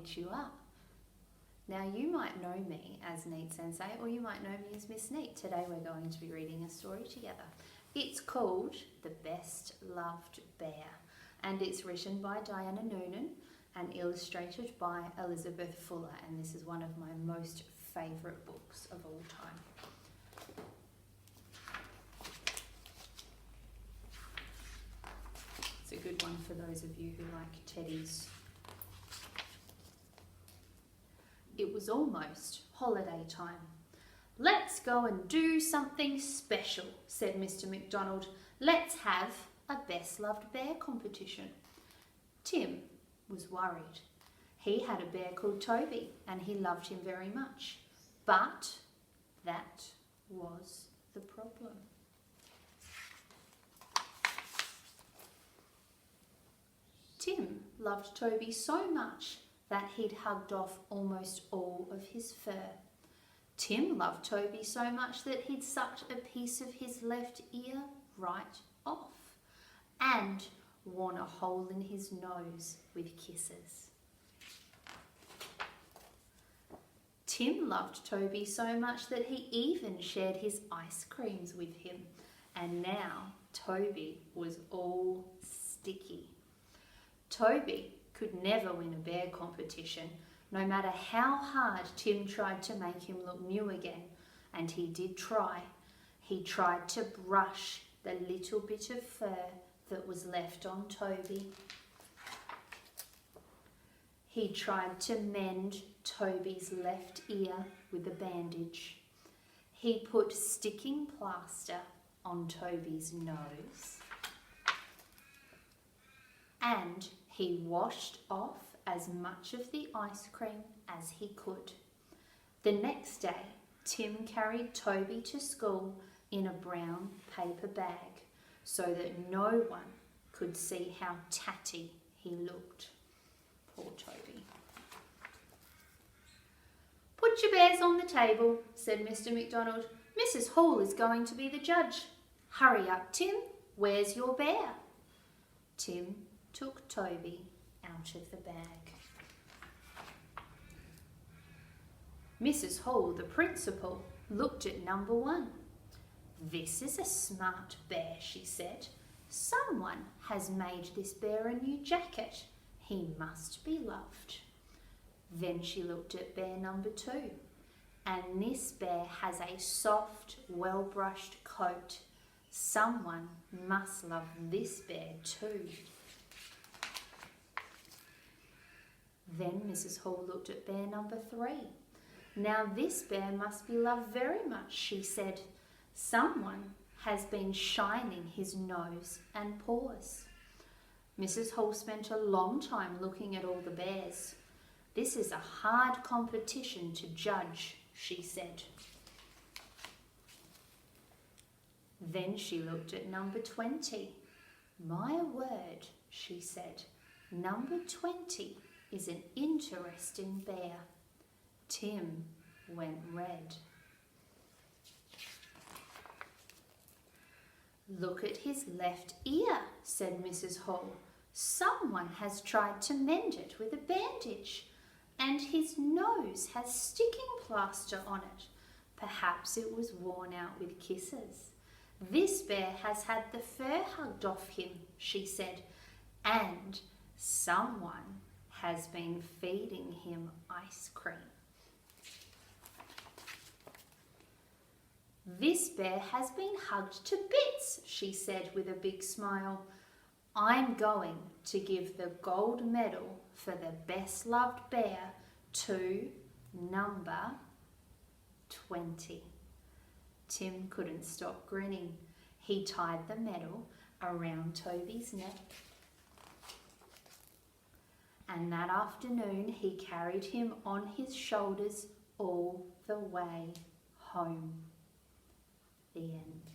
eat you up. Now you might know me as Neat Sensei, or you might know me as Miss Neat. Today we're going to be reading a story together. It's called The Best Loved Bear, and it's written by Diana Noonan and illustrated by Elizabeth Fuller, and this is one of my most favourite books of all time. It's a good one for those of you who like teddies. It was almost holiday time. "Let's go and do something special," said Mr. McDonald. "Let's have a best loved bear competition." Tim was worried. He had a bear called Toby and he loved him very much. But that was the problem. Tim loved Toby so much that he'd hugged off almost all of his fur. Tim loved Toby so much that he'd sucked a piece of his left ear right off and worn a hole in his nose with kisses. Tim loved Toby so much that he even shared his ice creams with him, and now Toby was all sticky. Toby could never win a bear competition, no matter how hard Tim tried to make him look new again, and he did try. He tried to brush the little bit of fur that was left on Toby. He tried to mend Toby's left ear with a bandage. He put sticking plaster on Toby's nose. And he washed off as much of the ice cream as he could. The next day, Tim carried Toby to school in a brown paper bag so that no one could see how tatty he looked. Poor Toby. "Put your bears on the table," said Mr. McDonald. "Mrs. Hall is going to be the judge. Hurry up, Tim. Where's your bear?" Tim took Toby out of the bag. Mrs. Hall, the principal, looked at number 1. "This is a smart bear," she said. "Someone has made this bear a new jacket. He must be loved." Then she looked at bear number 2. "And this bear has a soft, well-brushed coat. Someone must love this bear too." Then Mrs. Hall looked at bear number 3. "Now this bear must be loved very much," she said. "Someone has been shining his nose and paws." Mrs. Hall spent a long time looking at all the bears. "This is a hard competition to judge," she said. Then she looked at number 20. "My word," she said, "number 20 is an interesting bear." Tim went red. "Look at his left ear," said Mrs. Hall. "Someone has tried to mend it with a bandage, and his nose has sticking plaster on it. Perhaps it was worn out with kisses. This bear has had the fur hugged off him," she said, "and someone has been feeding him ice cream." "This bear has been hugged to bits," she said with a big smile. "I'm going to give the gold medal for the best loved bear to number 20. Tim couldn't stop grinning. He tied the medal around Toby's neck. And that afternoon he carried him on his shoulders all the way home. The end.